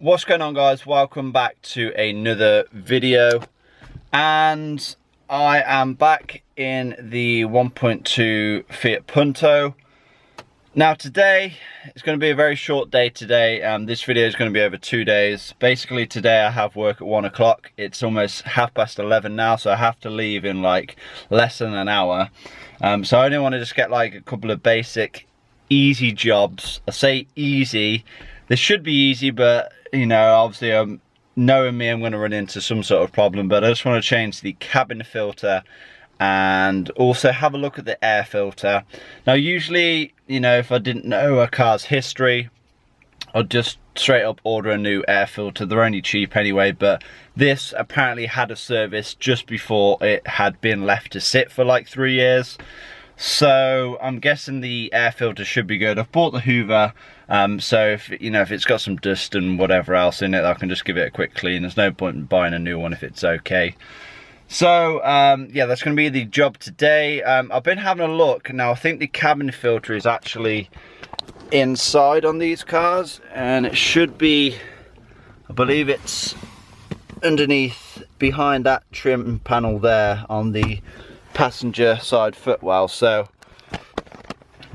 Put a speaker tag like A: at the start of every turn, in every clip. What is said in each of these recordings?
A: What's going on, guys? Welcome back to another video, and I am back in the 1.2 Fiat Punto. Now today it's going to be a very short day today. This video is going to be over 2 days. Basically today I have work at 1 o'clock. It's almost 11:30 now, so I have to leave in like less than an hour. So I only want to just get like a couple of basic easy jobs. I say easy, this should be easy, but you know, obviously knowing me, I'm going to run into some sort of problem. But I just want to change the cabin filter and also have a look at the air filter. Now usually, you know, if I didn't know a car's history, I'd just straight up order a new air filter. They're only cheap anyway, but this apparently had a service just before it had been left to sit for like 3 years. So I'm guessing the air filter should be good. I've bought the Hoover, so if you know, if it's got some dust and whatever else in it, I can just give it a quick clean. There's no point in buying a new one if it's okay. So yeah, that's going to be the job today. I've been having a look. Now I think the cabin filter is actually inside on these cars, and it should be, I believe it's underneath behind that trim panel there on the passenger side footwell. So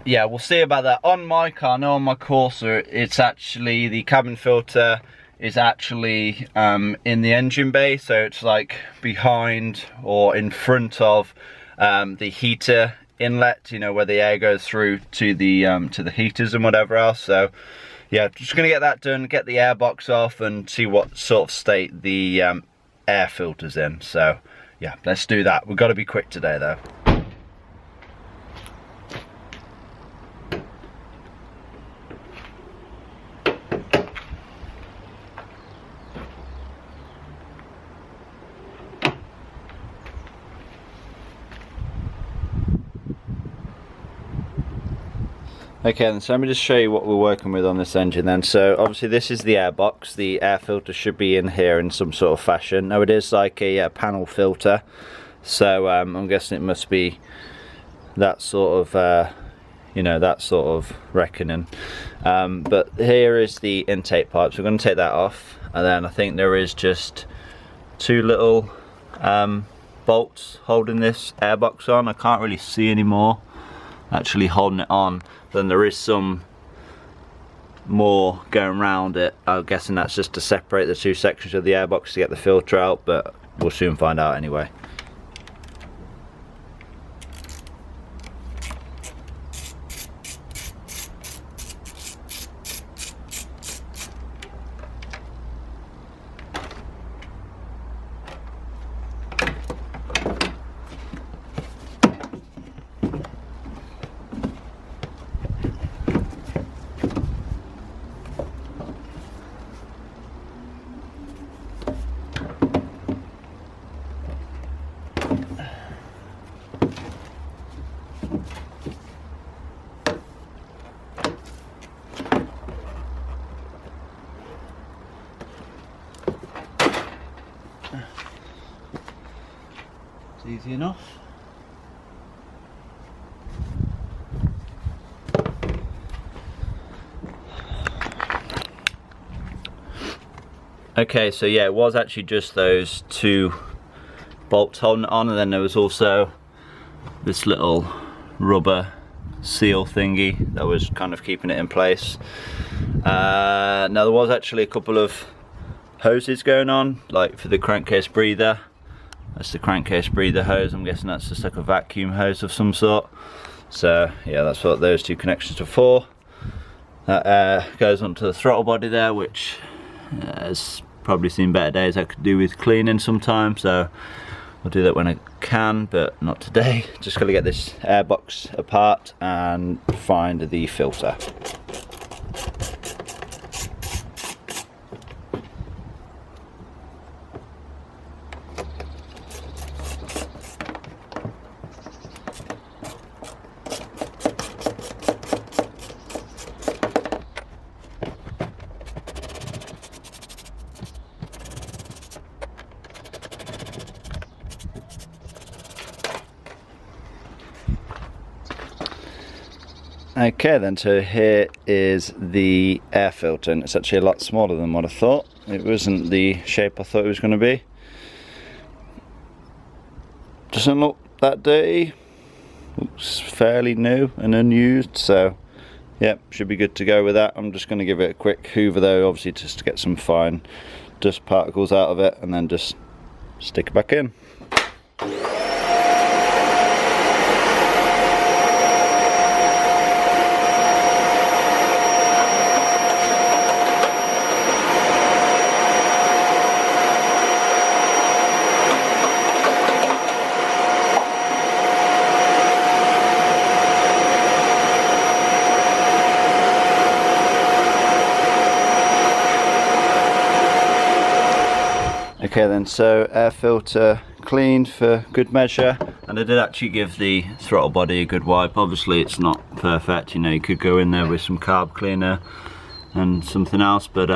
A: yeah, we'll see about that. On my car, no, on my Corsa, it's actually, the cabin filter is actually in the engine bay, so it's like behind or in front of the heater inlet, you know, where the air goes through to the heaters and whatever else. So yeah, just gonna get that done, get the air box off and see what sort of state the air filter's in. So yeah, let's do that. We've got to be quick today though. Okay, then, so let me just show you what we're working with on this engine then. So obviously this is the air box. The air filter should be in here in some sort of fashion. Now it is like a panel filter, so I'm guessing it must be that sort of, you know, that sort of reckoning. But here is the intake pipe, so we're going to take that off, and then I think there is just two little bolts holding this air box on. I can't really see any more actually holding it on. Then there is some more going around it. I'm guessing that's just to separate the two sections of the airbox to get the filter out, but we'll soon find out anyway. Easy enough. Okay, so yeah, it was actually just those two bolts holding it on, and then there was also this little rubber seal thingy that was kind of keeping it in place. Now there was actually a couple of hoses going on, like for the crankcase breather. That's the crankcase breather hose. I'm guessing that's just like a vacuum hose of some sort. So yeah, that's what those two connections are for. That goes onto the throttle body there, which has probably seen better days. I could do with cleaning sometime, so I'll do that when I can, but not today. Just gotta get this airbox apart and find the filter. Okay then, so here is the air filter, and it's actually a lot smaller than what I thought. It wasn't the shape I thought it was going to be. Doesn't look that dirty. Looks fairly new and unused, so yep, should be good to go with that. I'm just going to give it a quick hoover though, obviously just to get some fine dust particles out of it, and then just stick it back in. Okay then, so air filter cleaned for good measure, and I did actually give the throttle body a good wipe. Obviously it's not perfect, you know, you could go in there with some carb cleaner and something else, but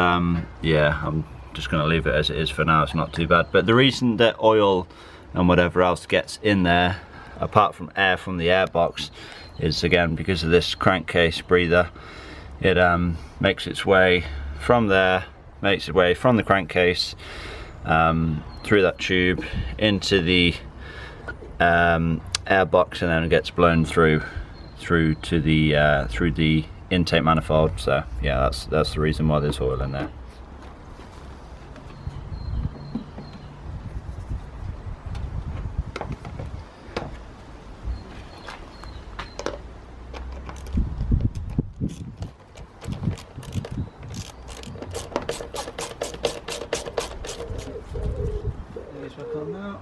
A: yeah, I'm just going to leave it as it is for now. It's not too bad. But the reason that oil and whatever else gets in there, apart from air from the airbox, is again because of this crankcase breather. It makes its way from there, makes its way from the crankcase through that tube into the airbox, and then it gets blown through to the intake manifold. So yeah, that's the reason why there's oil in there. Back on now.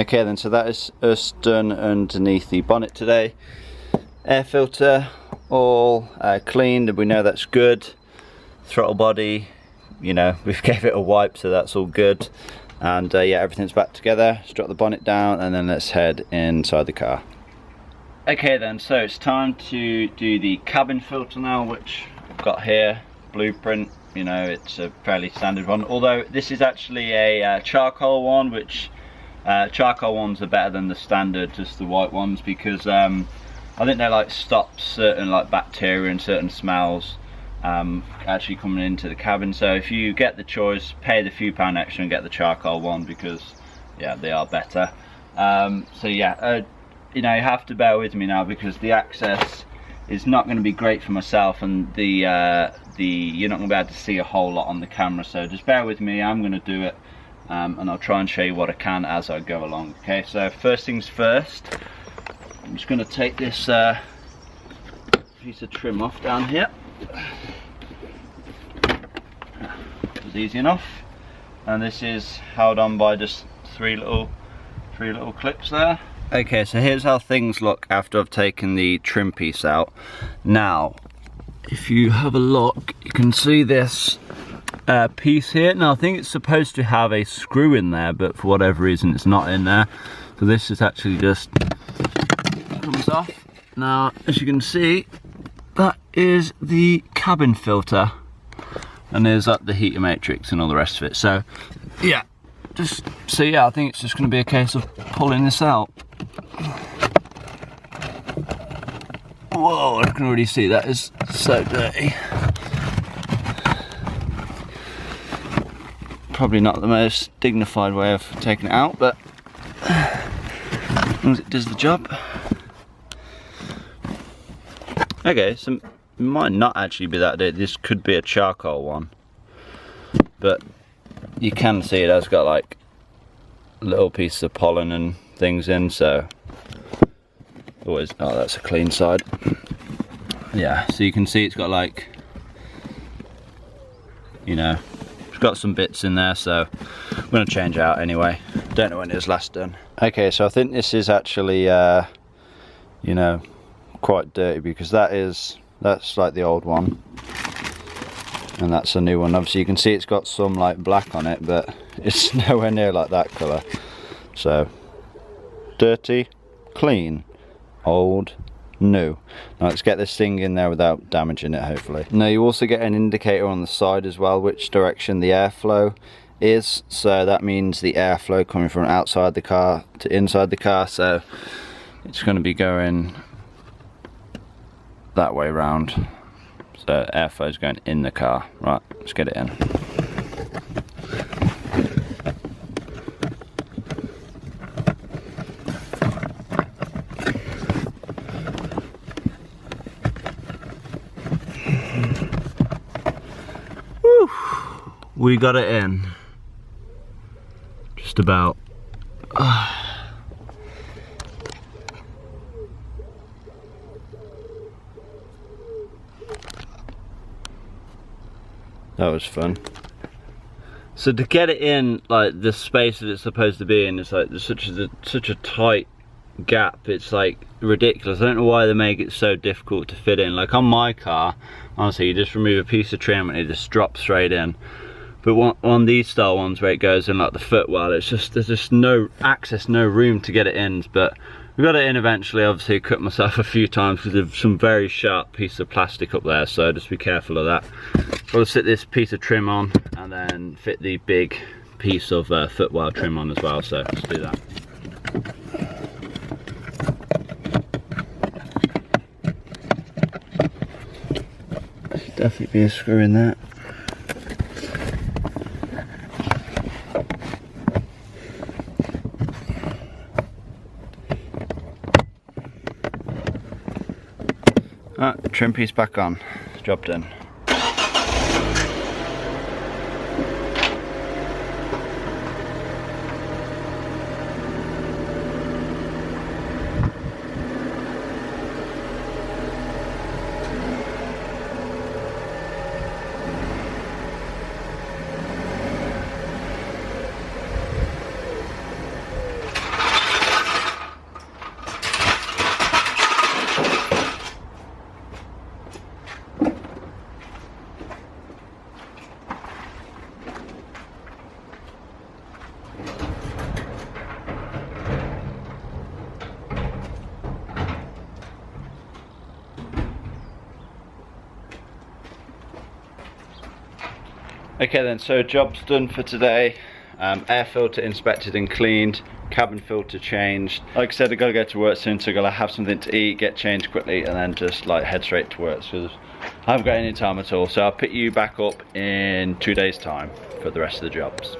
A: Okay then, so that is us done underneath the bonnet today. Air filter all cleaned, and we know that's good. Throttle body, you know, we've gave it a wipe, so that's all good. And yeah, everything's back together. Let's drop the bonnet down and then let's head inside the car. Okay then, so it's time to do the cabin filter now, which I've got here, blueprint. You know, it's a fairly standard one, although this is actually a charcoal one, which charcoal ones are better than the standard, just the white ones, because I think they like stop certain like bacteria and certain smells actually coming into the cabin. So if you get the choice, pay the few pound extra and get the charcoal one, because yeah, they are better. So yeah, you know, you have to bear with me now, because the access is not going to be great for myself, and you're not going to be able to see a whole lot on the camera, so just bear with me. I'm going to do it. And I'll try and show you what I can as I go along. Okay, so first things first, I'm just going to take this piece of trim off down here. It was easy enough, and this is held on by just three little clips there. Okay, so here's how things look after I've taken the trim piece out. Now, if you have a look, you can see this piece here. Now I think it's supposed to have a screw in there, but for whatever reason it's not in there, so this is actually just comes off. Now as you can see, that is the cabin filter, and there's like the heater matrix and all the rest of it. So yeah, I think it's just going to be a case of pulling this out. Whoa, I can already see that is so dirty. Probably not the most dignified way of taking it out, but as long as it does the job. Okay, so it might not actually be that dirty. This could be a charcoal one, but you can see it has got like little pieces of pollen and things in, so always, oh, that's a clean side. Yeah, so you can see it's got like, you know, It's got some bits in there, so I'm gonna change it out anyway. Don't know when it was last done. Okay, so I think this is actually, you know, quite dirty, because that's like the old one, and that's a new one. Obviously you can see it's got some like black on it, but it's nowhere near like that colour. So dirty, clean, old, new. Now let's get this thing in there without damaging it, hopefully. Now you also get an indicator on the side as well, which direction the airflow is. So that means the airflow coming from outside the car to inside the car. So it's going to be going that way round. So airflow is going in the car. Right, let's get it in. Woo! We got it in. Just about. That was fun. So to get it in like the space that it's supposed to be in, it's like there's such a tight gap. It's like ridiculous. I don't know why they make it so difficult to fit in. Like on my car, honestly, you just remove a piece of trim and it just drops straight in. But on these style ones where it goes in like the footwell, it's just, there's just no access, no room to get it in. But we got it in eventually. Obviously I cut myself a few times because there's some very sharp piece of plastic up there, so just be careful of that. We'll sit this piece of trim on and then fit the big piece of footwell trim on as well, so let's do that. There's definitely be a screw in that. Alright, trim piece back on, job done. Okay then, so job's done for today. Air filter inspected and cleaned, cabin filter changed. Like I said, I gotta go to work soon, so I gotta have something to eat, get changed quickly, and then just like head straight to work, because I haven't got any time at all. So I'll pick you back up in 2 days time for the rest of the jobs.